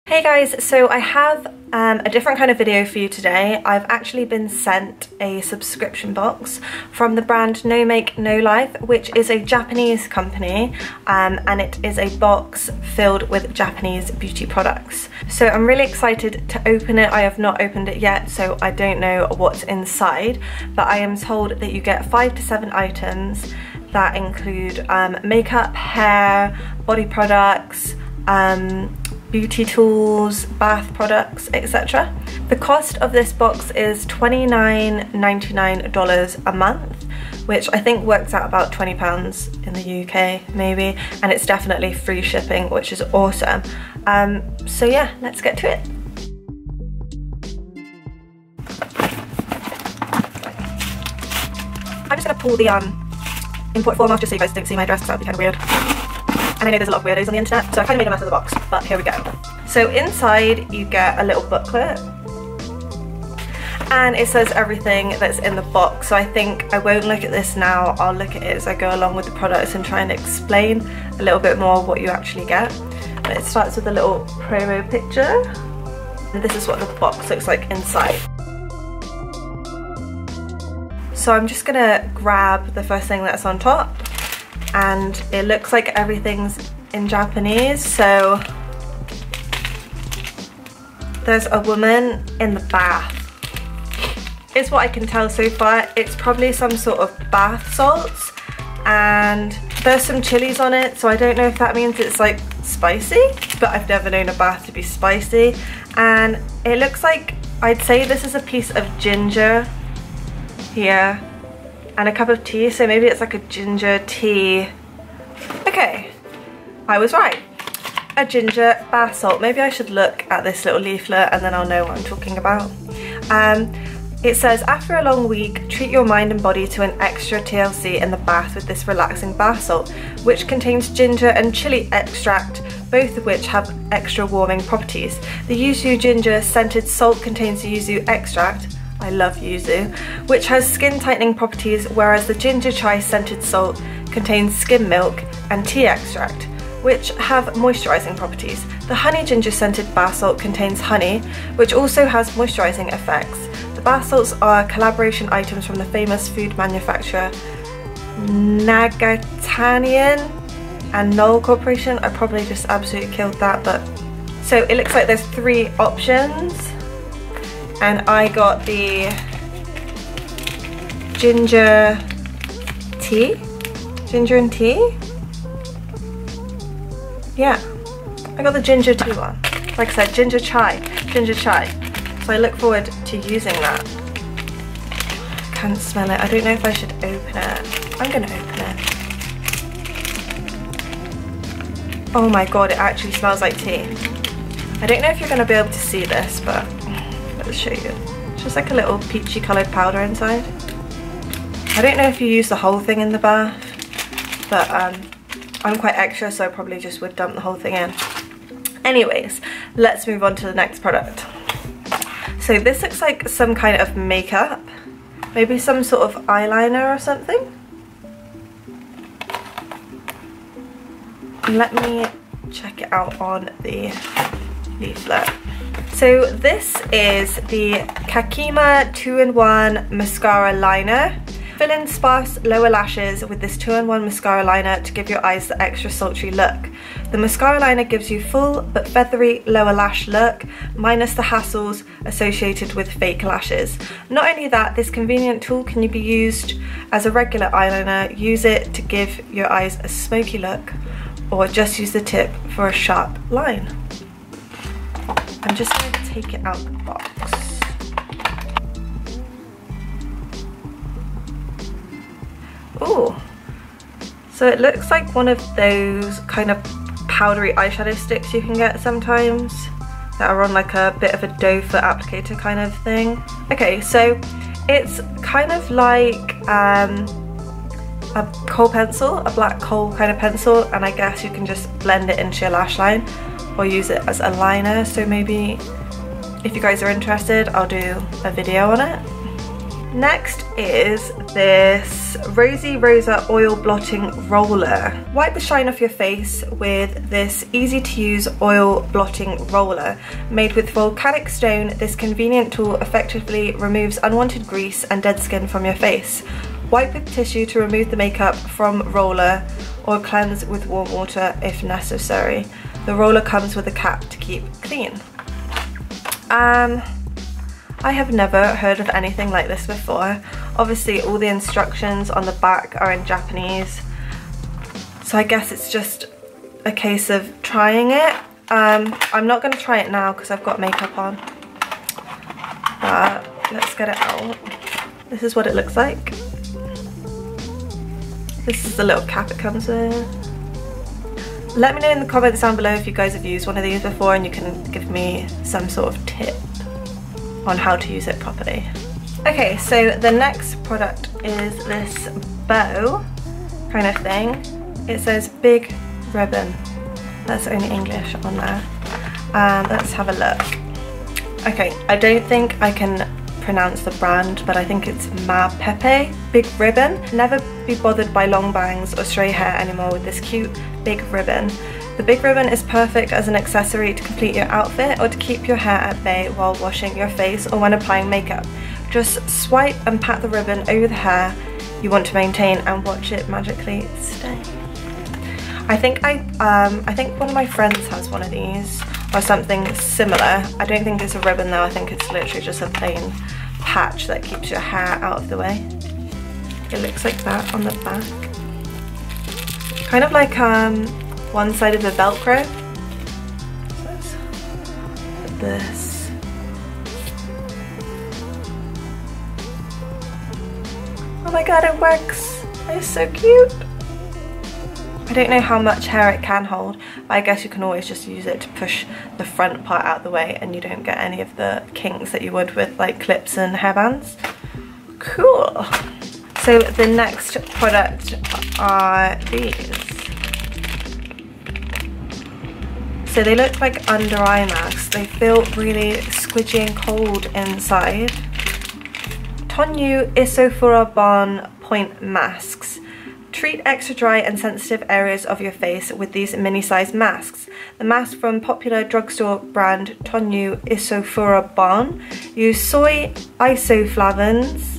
Hey guys, so I have a different kind of video for you today. I've actually been sent a subscription box from the brand NMNL, which is a Japanese company, and it is a box filled with Japanese beauty products. So I'm really excited to open it. I have not opened it yet, so I don't know what's inside, but I am told that you get 5 to 7 items that include makeup, hair, body products, beauty tools, bath products, etc. The cost of this box is $29.99 a month, which I think works out about £20 in the UK maybe, and it's definitely free shipping, which is awesome. So yeah, let's get to it. I'm just gonna pull the import form off just so you guys don't see my dress, because that would be kind of weird. And I know there's a lot of weirdos on the internet, so I kind of made a mess of the box, but here we go. So inside you get a little booklet, and it says everything that's in the box. So I think I won't look at this now, I'll look at it as I go along with the products and try and explain a little bit more what you actually get. But it starts with a little promo picture, and this is what the box looks like inside. So I'm just gonna grab the first thing that's on top, and it looks like everything's in Japanese. So there's a woman in the bath, is what I can tell so far. It's probably some sort of bath salts, and there's some chilies on it, so I don't know if that means it's like spicy, but I've never known a bath to be spicy. And it looks like, I'd say this is a piece of ginger here and a cup of tea, so maybe it's like a ginger tea. Okay, I was right. A ginger bath salt. Maybe I should look at this little leaflet and then I'll know what I'm talking about. It says, after a long week, treat your mind and body to an extra TLC in the bath with this relaxing bath salt, which contains ginger and chili extract, both of which have extra warming properties. The yuzu ginger scented salt contains yuzu extract, I love yuzu, which has skin tightening properties, whereas the ginger chai scented salt contains skim milk and tea extract, which have moisturizing properties. The honey ginger scented bath salt contains honey, which also has moisturizing effects. The bath salts are collaboration items from the famous food manufacturer Nagatanian and Knoll Corporation. I probably just absolutely killed that, but so it looks like there's 3 options. And I got the ginger tea, ginger and tea. Yeah, I got the ginger tea one. Like I said, ginger chai. So I look forward to using that. I can't smell it. I don't know if I should open it. I'm gonna open it. Oh my god, it actually smells like tea. I don't know if you're gonna be able to see this, but let's show you. It's just like a little peachy coloured powder inside. I don't know if you use the whole thing in the bath, but I'm quite extra, so I probably just would dump the whole thing in. Anyways, let's move on to the next product. So this looks like some kind of makeup, maybe some sort of eyeliner or something. Let me check it out on the leaflet. So this is the Kakima 2-in-1 mascara liner. Fill in sparse lower lashes with this 2-in-1 mascara liner to give your eyes the extra sultry look. The mascara liner gives you full but feathery lower lash look, minus the hassles associated with fake lashes. Not only that, this convenient tool can be used as a regular eyeliner. Use it to give your eyes a smoky look, or just use the tip for a sharp line. I'm just going to take it out of the box. Ooh, so it looks like one of those kind of powdery eyeshadow sticks you can get sometimes that are on like a bit of a doe foot applicator kind of thing. Okay, so it's kind of like a kohl pencil, a black kohl kind of pencil, and I guess you can just blend it into your lash line or use it as a liner. So maybe if you guys are interested, I'll do a video on it. Next is this Rosy Rosa Oil Blotting Roller. Wipe the shine off your face with this easy to use oil blotting roller. Made with volcanic stone, this convenient tool effectively removes unwanted grease and dead skin from your face. Wipe with tissue to remove the makeup from roller or cleanse with warm water if necessary. The roller comes with a cap to keep clean. I have never heard of anything like this before. Obviously all the instructions on the back are in Japanese, so I guess it's just a case of trying it. I'm not going to try it now because I've got makeup on, but let's get it out. This is what it looks like. This is the little cap it comes with. Let me know in the comments down below if you guys have used one of these before and you can give me some sort of tip on how to use it properly. Okay, so the next product is this bow kind of thing. It says Big Ribbon. That's only English on there. Let's have a look. Okay, I don't think I can pronounce the brand, but I think it's Mapepe Big Ribbon. Never be bothered by long bangs or stray hair anymore with this cute big ribbon. The big ribbon is perfect as an accessory to complete your outfit or to keep your hair at bay while washing your face or when applying makeup. Just swipe and pat the ribbon over the hair you want to maintain and watch it magically stay. I think one of my friends has one of these or something similar. I don't think it's a ribbon though, I think it's literally just a plain patch that keeps your hair out of the way. It looks like that on the back. Kind of like one side of the Velcro. So let's put this. Oh my god, it works! It's so cute! I don't know how much hair it can hold, but I guess you can always just use it to push the front part out the way and you don't get any of the kinks that you would with like clips and hairbands. Cool! So the next product are these. So they look like under eye masks. They feel really squidgy and cold inside. Tonyu Isofurabon point masks. Treat extra dry and sensitive areas of your face with these mini-sized masks. The mask from popular drugstore brand Tonyu Isofurabon use soy isoflavones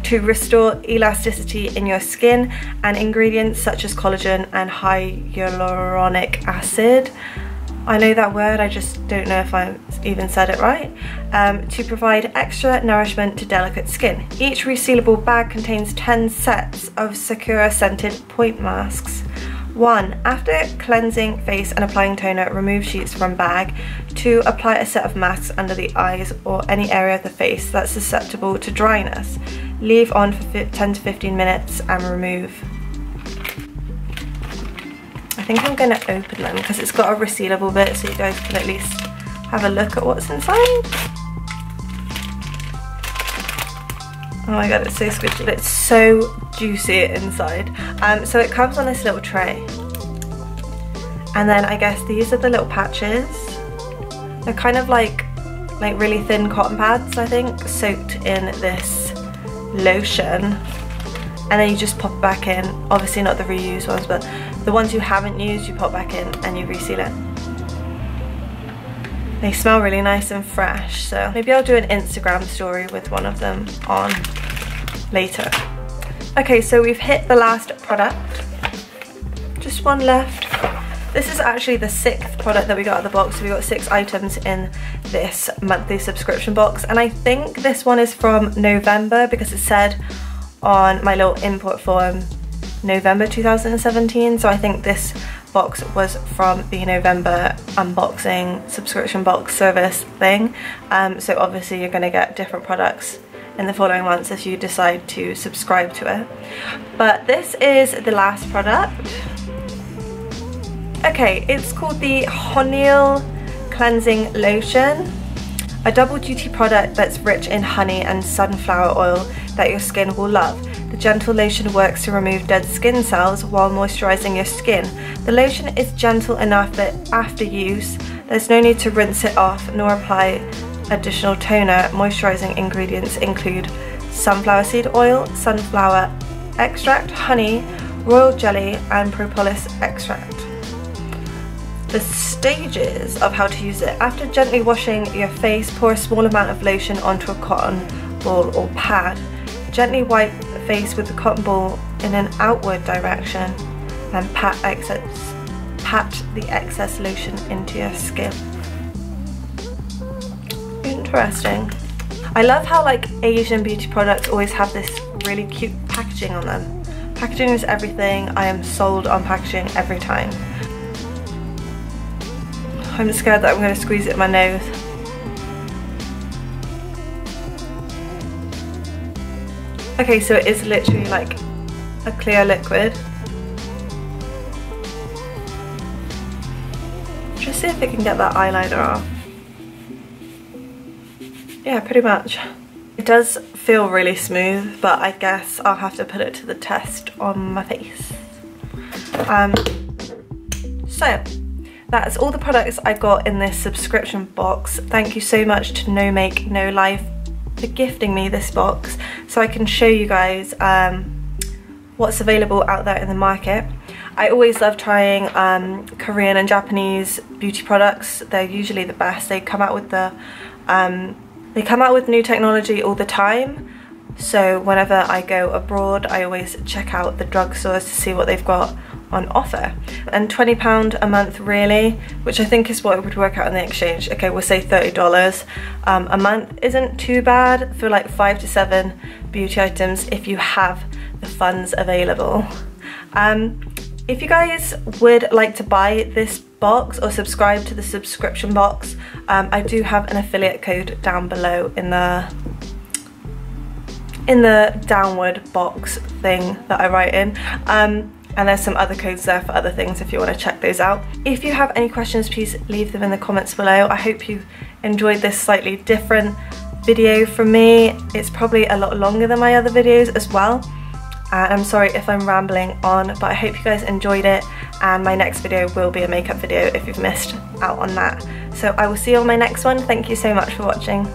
to restore elasticity in your skin and ingredients such as collagen and hyaluronic acid. I know that word, I just don't know if I even said it right, to provide extra nourishment to delicate skin. Each resealable bag contains 10 sets of Sakura scented point masks. 1. After cleansing face and applying toner, remove sheets from bag. 2. Apply a set of masks under the eyes or any area of the face that's susceptible to dryness. Leave on for 10 to 15 minutes and remove. I think I'm going to open them because it's got a resealable bit so you guys can at least have a look at what's inside. Oh my god, it's so squishy. It's so juicy inside. So it comes on this little tray. And then I guess these are the little patches. They're kind of like really thin cotton pads, I think, soaked in this lotion. And then you just pop it back in. Obviously not the reused ones, but the ones you haven't used, you pop back in and you reseal it. They smell really nice and fresh, so maybe I'll do an Instagram story with one of them on later. Okay, so we've hit the last product. Just one left. This is actually the 6th product that we got out of the box. So we got 6 items in this monthly subscription box, and I think this one is from November because it said on my little import form November 2017, so I think this box was from the November unboxing subscription box service thing. So obviously you're going to get different products in the following months if you decide to subscribe to it. But this is the last product. Okay, it's called the Honeil Cleansing Lotion, a double duty product that's rich in honey and sunflower oil that your skin will love. The gentle lotion works to remove dead skin cells while moisturizing your skin. The lotion is gentle enough that after use, there's no need to rinse it off nor apply additional toner. Moisturizing ingredients include sunflower seed oil, sunflower extract, honey, royal jelly and propolis extract. The stages of how to use it. After gently washing your face, pour a small amount of lotion onto a cotton ball or pad. Gently wipe the face with the cotton ball in an outward direction and pat the excess lotion into your skin. Interesting. I love how like Asian beauty products always have this really cute packaging on them. Packaging is everything. I am sold on packaging every time. I'm scared that I'm going to squeeze it in my nose. Okay, so it is literally like a clear liquid. Just see if it can get that eyeliner off. Yeah, pretty much. It does feel really smooth, but I guess I'll have to put it to the test on my face. So that's all the products I got in this subscription box. Thank you so much to NMNL for gifting me this box so I can show you guys what's available out there in the market. I always love trying Korean and Japanese beauty products. They're usually the best. They come out with new technology all the time. So whenever I go abroad, I always check out the drugstores to see what they've got on offer. And £20 a month really, which I think is what it would work out in the exchange. Okay, we'll say $30 a month isn't too bad for like 5 to 7 beauty items if you have the funds available. If you guys would like to buy this box or subscribe to the subscription box, I do have an affiliate code down below in the downward box thing that I write in. And there's some other codes there for other things if you want to check those out. If you have any questions, please leave them in the comments below. I hope you enjoyed this slightly different video from me. It's probably a lot longer than my other videos as well. I'm sorry if I'm rambling on, but I hope you guys enjoyed it, and my next video will be a makeup video if you've missed out on that. So I will see you on my next one. Thank you so much for watching.